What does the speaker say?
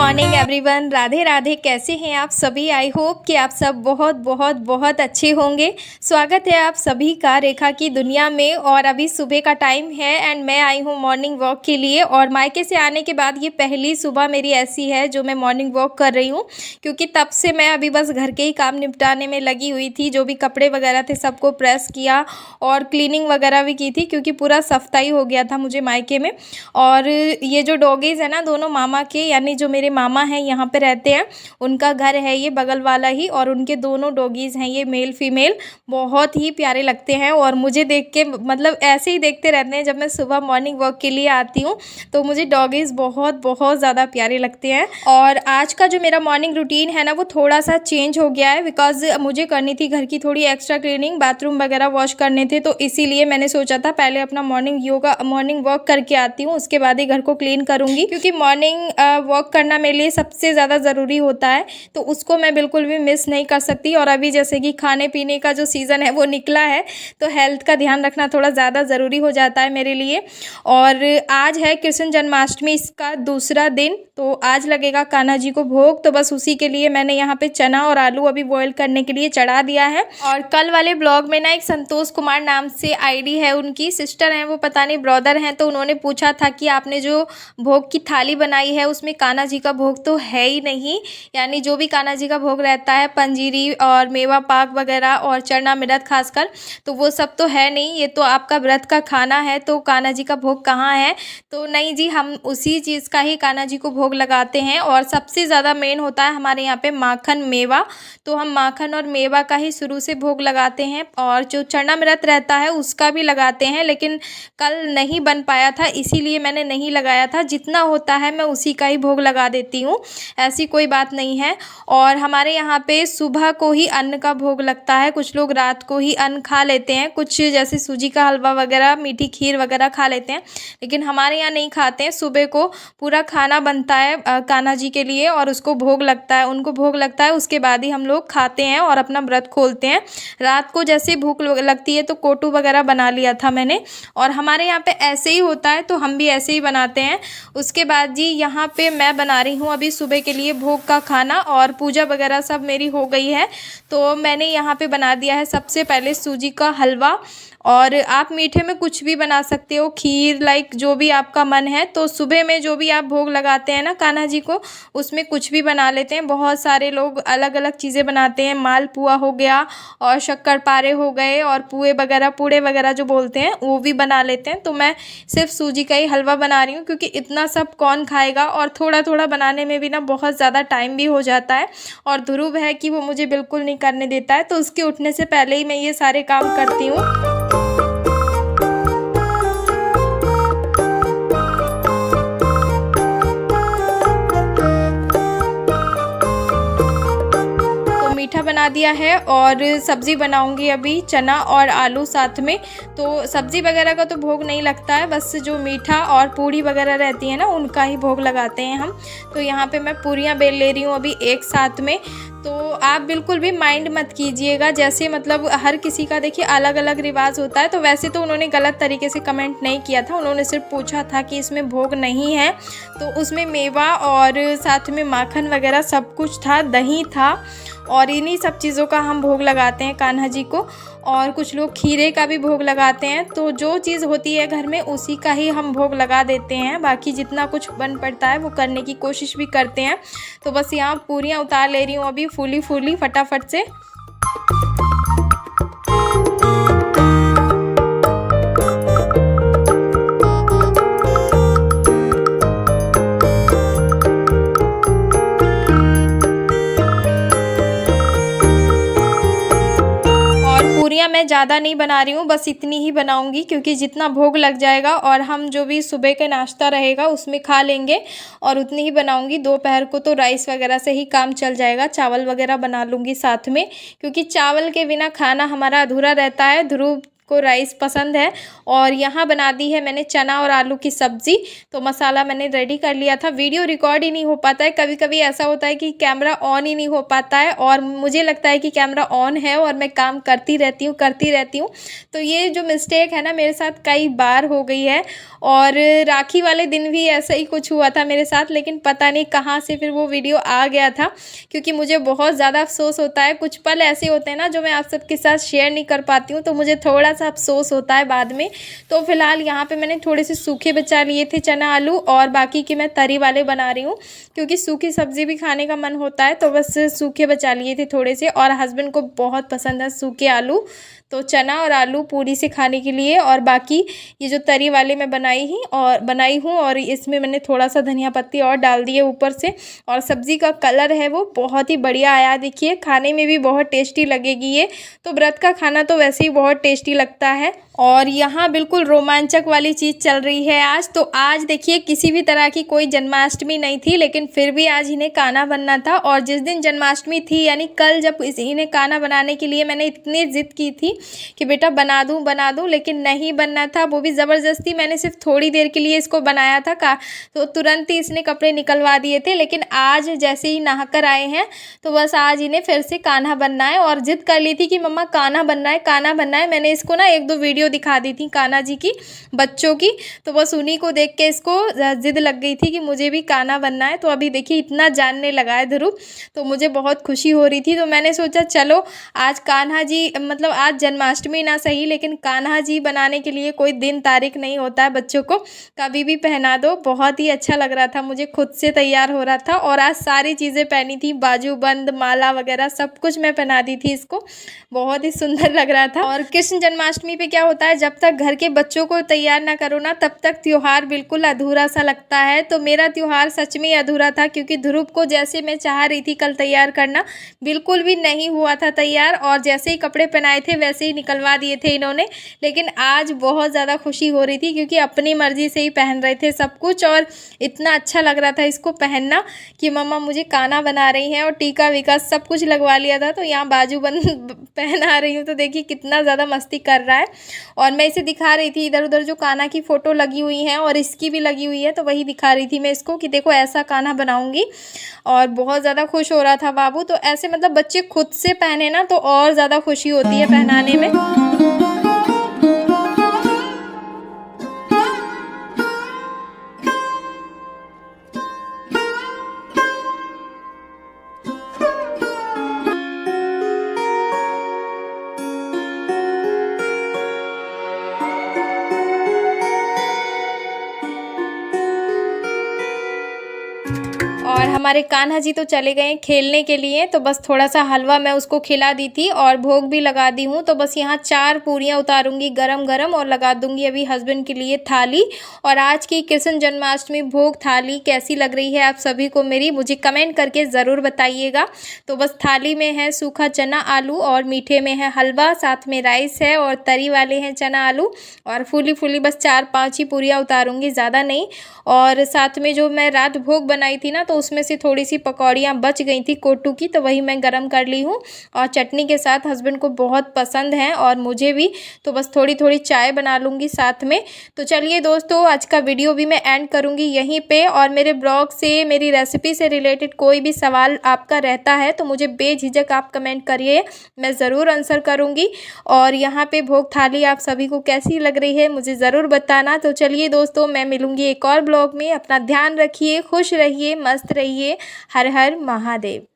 Morning everyone. Radhe Radhe. कैसे हैं आप सभी? आई होप कि आप सब बहुत बहुत बहुत अच्छे होंगे। स्वागत है आप सभी का रेखा की दुनिया में। और अभी सुबह का टाइम है एंड मैं आई हूँ मॉर्निंग वॉक के लिए। और मायके से आने के बाद ये पहली सुबह मेरी ऐसी है जो मैं मॉर्निंग वॉक कर रही हूँ, क्योंकि तब से मैं अभी बस घर के ही काम निपटाने में लगी हुई थी। जो भी कपड़े वगैरह थे सबको प्रेस किया और क्लीनिंग वगैरह भी की थी, क्योंकि पूरा सफ्ताई हो गया था मुझे मायके में। और ये जो डॉगीज़ है ना, दोनों मामा के, यानी जो मेरे मामा हैं यहाँ पे रहते हैं, उनका घर है ये बगल वाला ही। और उनके दोनों डॉगीज़ हैं ये मेल फीमेल, बहुत ही प्यारे लगते हैं। और मुझे देख के मतलब ऐसे ही देखते रहते हैं। जब मैं सुबह मॉर्निंग वॉक के लिए आती हूँ तो मुझे डॉगीज़ बहुत बहुत ज़्यादा प्यारे लगते हैं। और आज का जो मेरा मॉर्निंग रूटीन है ना, वो थोड़ा सा चेंज हो गया है, बिकॉज मुझे करनी थी घर की थोड़ी एक्स्ट्रा क्लीनिंग, बाथरूम वगैरह वॉश करने थे। तो इसीलिए मैंने सोचा था पहले अपना मॉर्निंग वॉक करके आती हूँ, उसके बाद ही घर को क्लीन करूँगी, क्योंकि मॉर्निंग वॉक करना मेरे लिए सबसे ज़्यादा ज़रूरी होता है। तो उसको मैं बिल्कुल भी मिस नहीं कर सकती। और अभी जैसे कि खाने पीने का जो सीज़न है वो निकला है, तो हेल्थ का ध्यान रखना थोड़ा ज़्यादा ज़रूरी हो जाता है मेरे लिए। और आज है कृष्ण जन्माष्टमी, इसका दूसरा दिन, तो आज लगेगा कान्हा जी को भोग। तो बस उसी के लिए मैंने यहाँ पे चना और आलू अभी बॉईल करने के लिए चढ़ा दिया है। और कल वाले ब्लॉग में ना एक संतोष कुमार नाम से आईडी है, उनकी सिस्टर हैं वो, पता नहीं ब्रदर हैं, तो उन्होंने पूछा था कि आपने जो भोग की थाली बनाई है उसमें कान्हा जी का भोग तो है ही नहीं। यानी जो भी कान्हा जी का भोग रहता है, पंजीरी और मेवा पाक वगैरह और चना मिर्च खासकर, तो वो सब तो है नहीं, ये तो आपका व्रत का खाना है, तो कान्हा जी का भोग कहाँ है? तो नहीं जी, हम उसी चीज़ का ही कान्हा जी को भोग लगाते हैं। और सबसे ज़्यादा मेन होता है हमारे यहाँ पे माखन मेवा, तो हम माखन और मेवा का ही शुरू से भोग लगाते हैं। और जो चना मिर्च रहता है उसका भी लगाते हैं, लेकिन कल नहीं बन पाया था इसीलिए मैंने नहीं लगाया था। जितना होता है मैं उसी का ही भोग लगा देती हूँ, ऐसी कोई बात नहीं है। और हमारे यहाँ पे सुबह को ही अन्न का भोग लगता है, कुछ लोग रात को ही अन्न खा लेते हैं, कुछ जैसे सूजी का हलवा वगैरह, मीठी खीर वगैरह खा लेते हैं, लेकिन हमारे यहाँ नहीं खाते हैं। सुबह को पूरा खाना बनता है कान्हा जी के लिए और उसको भोग लगता है, उनको भोग लगता है, उसके बाद ही हम लोग खाते हैं और अपना व्रत खोलते हैं। रात को जैसे भूख लगती है तो कोटू वगैरह बना लिया था मैंने, और हमारे यहाँ पे ऐसे ही होता है, तो हम भी ऐसे ही बनाते हैं। उसके बाद जी यहाँ पे मैं बना रही हूँ अभी सुबह के लिए भोग का खाना, और पूजा वगैरह सब मेरी हो गई है। तो मैंने यहाँ पे बना दिया है सबसे पहले सूजी का हलवा। और आप मीठे में कुछ भी बना सकते हो, खीर, लाइक जो भी आपका मन है। तो सुबह में जो भी आप भोग लगाते हैं ना कान्हा जी को, उसमें कुछ भी बना लेते हैं। बहुत सारे लोग अलग अलग चीज़ें बनाते हैं, मालपुआ हो गया और शक्करपारे हो गए और पुए वगैरह, पूड़े वगैरह जो बोलते हैं, वो भी बना लेते हैं। तो मैं सिर्फ सूजी का ही हलवा बना रही हूँ, क्योंकि इतना सब कौन खाएगा, और थोड़ा थोड़ा बनाने में भी ना बहुत ज़्यादा टाइम भी हो जाता है। और ध्रुव है कि वो मुझे बिल्कुल नहीं करने देता है, तो उसके उठने से पहले ही मैं ये सारे काम करती हूँ। मीठा बना दिया है और सब्ज़ी बनाऊंगी अभी, चना और आलू साथ में। तो सब्ज़ी वगैरह का तो भोग नहीं लगता है, बस जो मीठा और पूड़ी वगैरह रहती है ना, उनका ही भोग लगाते हैं हम। तो यहाँ पे मैं पूरियाँ बेल ले रही हूँ अभी एक साथ में। तो आप बिल्कुल भी माइंड मत कीजिएगा, जैसे मतलब हर किसी का देखिए अलग अलग रिवाज होता है। तो वैसे तो उन्होंने गलत तरीके से कमेंट नहीं किया था, उन्होंने सिर्फ पूछा था कि इसमें भोग नहीं है। तो उसमें मेवा और साथ में माखन वगैरह सब कुछ था, दही था, और इन्हीं सब चीज़ों का हम भोग लगाते हैं कान्हा जी को। और कुछ लोग खीरे का भी भोग लगाते हैं। तो जो चीज़ होती है घर में उसी का ही हम भोग लगा देते हैं, बाकी जितना कुछ बन पड़ता है वो करने की कोशिश भी करते हैं। तो बस यहाँ पूरियाँ उतार ले रही हूँ अभी फूली फूली फटाफट से। पूरियाँ मैं ज़्यादा नहीं बना रही हूँ, बस इतनी ही बनाऊँगी, क्योंकि जितना भोग लग जाएगा और हम जो भी सुबह का नाश्ता रहेगा उसमें खा लेंगे, और उतनी ही बनाऊँगी। दोपहर को तो राइस वगैरह से ही काम चल जाएगा, चावल वगैरह बना लूँगी साथ में, क्योंकि चावल के बिना खाना हमारा अधूरा रहता है। ध्रुव को राइस पसंद है। और यहाँ बना दी है मैंने चना और आलू की सब्ज़ी। तो मसाला मैंने रेडी कर लिया था। वीडियो रिकॉर्ड ही नहीं हो पाता है, कभी कभी ऐसा होता है कि कैमरा ऑन ही नहीं हो पाता है और मुझे लगता है कि कैमरा ऑन है और मैं काम करती रहती हूँ। तो ये जो मिस्टेक है ना मेरे साथ कई बार हो गई है। और राखी वाले दिन भी ऐसा ही कुछ हुआ था मेरे साथ, लेकिन पता नहीं कहाँ से फिर वो वीडियो आ गया था, क्योंकि मुझे बहुत ज़्यादा अफसोस होता है। कुछ पल ऐसे होते हैं ना जो मैं आप सबके साथ शेयर नहीं कर पाती हूँ, तो मुझे थोड़ा सा अफसोस होता है बाद में। तो फिलहाल यहाँ पे मैंने थोड़े से सूखे बचा लिए थे चना आलू, और बाकी के मैं तरी वाले बना रही हूँ, क्योंकि सूखी सब्ज़ी भी खाने का मन होता है। तो बस सूखे बचा लिए थे थोड़े से, और हस्बैंड को बहुत पसंद है सूखे आलू, तो चना और आलू पूरी से खाने के लिए। और बाकी ये जो तरी वाले मैं बनाई हूँ और इसमें मैंने थोड़ा सा धनिया पत्ती और डाल दिए ऊपर से। और सब्ज़ी का कलर है वो बहुत ही बढ़िया आया, देखिए खाने में भी बहुत टेस्टी लगेगी ये। तो व्रत का खाना तो वैसे ही बहुत टेस्टी लगता है। और यहाँ बिल्कुल रोमांचक वाली चीज़ चल रही है आज। तो आज देखिए किसी भी तरह की कोई जन्माष्टमी नहीं थी, लेकिन फिर भी आज इन्हें खाना बनना था। और जिस दिन जन्माष्टमी थी यानी कल, जब इन्हें खाना बनाने के लिए मैंने इतनी ज़िद की थी कि बेटा बना दूँ, लेकिन नहीं बनना था, वो भी ज़बरदस्ती। मैंने सिर्फ थोड़ी देर के लिए इसको बनाया था तो तुरंत ही इसने कपड़े निकलवा दिए थे। लेकिन आज जैसे ही नहाकर आए हैं तो बस आज इन्हें फिर से कान्हा बनना है, और ज़िद कर ली थी कि मम्मा कान्हा बनना है, कान्हा बनना है। मैंने इसको ना एक दो वीडियो दिखा दी थी कान्हा जी की, बच्चों की, तो बस उन्हीं को देख के इसको ज़िद लग गई थी कि मुझे भी कान्हा बनना है। तो अभी देखिए इतना जानने लगा है ध्रुव, तो मुझे बहुत खुशी हो रही थी। तो मैंने सोचा चलो आज कान्हा जी, मतलब आज जन्माष्टमी ना सही, लेकिन कान्हा जी बनाने के लिए कोई दिन तारीख नहीं होता है, बच्चों को कभी भी पहना दो। बहुत ही अच्छा लग रहा था, मुझे खुद से तैयार हो रहा था, और आज सारी चीज़ें पहनी थी, बाजूबंद, माला वगैरह सब कुछ मैं पहना दी थी इसको, बहुत ही सुंदर लग रहा था। और कृष्ण जन्माष्टमी पे क्या होता है, जब तक घर के बच्चों को तैयार ना करो ना, तब तक त्योहार बिल्कुल अधूरा सा लगता है। तो मेरा त्योहार सच में अधूरा था, क्योंकि ध्रुव को जैसे मैं चाह रही थी कल तैयार करना, बिल्कुल भी नहीं हुआ था तैयार, और जैसे ही कपड़े पहनाए थे वैसे ही निकलवा दिए थे इन्होंने। लेकिन आज बहुत ज़्यादा खुशी हो रही थी, क्योंकि अपनी मर्जी से ही पहन रहे थे सब कुछ, और इतना अच्छा लग रहा था इसको पहनना कि मम्मा मुझे कान्हा बना रही हैं। और टीका वीका सब कुछ लगवा लिया था, तो यहाँ बाजूबंद पहना रही हूँ, तो देखिए कितना ज़्यादा मस्ती कर रहा है। और मैं इसे दिखा रही थी इधर उधर जो कान्हा की फ़ोटो लगी हुई हैं, और इसकी भी लगी हुई है, तो वही दिखा रही थी मैं इसको कि देखो ऐसा कान्हा बनाऊंगी। और बहुत ज़्यादा खुश हो रहा था बाबू। तो ऐसे मतलब बच्चे खुद से पहने ना तो और ज़्यादा खुशी होती है पहनाने में। और हमारे कान्हा जी तो चले गए खेलने के लिए, तो बस थोड़ा सा हलवा मैं उसको खिला दी थी और भोग भी लगा दी हूँ। तो बस यहाँ 4 पूरियाँ उतारूंगी गरम गरम, और लगा दूंगी अभी हस्बैंड के लिए थाली। और आज की कृष्ण जन्माष्टमी भोग थाली कैसी लग रही है आप सभी को मेरी, मुझे कमेंट करके ज़रूर बताइएगा। तो बस थाली में है सूखा चना आलू, और मीठे में है हलवा, साथ में राइस है, और तरी वाले हैं चना आलू, और फूली फूली बस 4-5 ही पूरियाँ उतारूंगी, ज़्यादा नहीं। और साथ में जो मैं रात भोग बनाई थी ना, तो उसमें से थोड़ी सी पकौड़ियाँ बच गई थी कोटू की, तो वही मैं गरम कर ली हूँ। और चटनी के साथ हस्बैंड को बहुत पसंद है और मुझे भी, तो बस थोड़ी थोड़ी चाय बना लूँगी साथ में। तो चलिए दोस्तों, आज का वीडियो भी मैं एंड करूँगी यहीं पे। और मेरे ब्लॉग से, मेरी रेसिपी से रिलेटेड कोई भी सवाल आपका रहता है तो मुझे बेझिझक आप कमेंट करिए, मैं ज़रूर आंसर करूँगी। और यहाँ पे भोग थाली आप सभी को कैसी लग रही है मुझे ज़रूर बताना। तो चलिए दोस्तों, मैं मिलूँगी एक और ब्लॉग में। अपना ध्यान रखिए, खुश रहिए, मस्त रहिए। हर हर महादेव।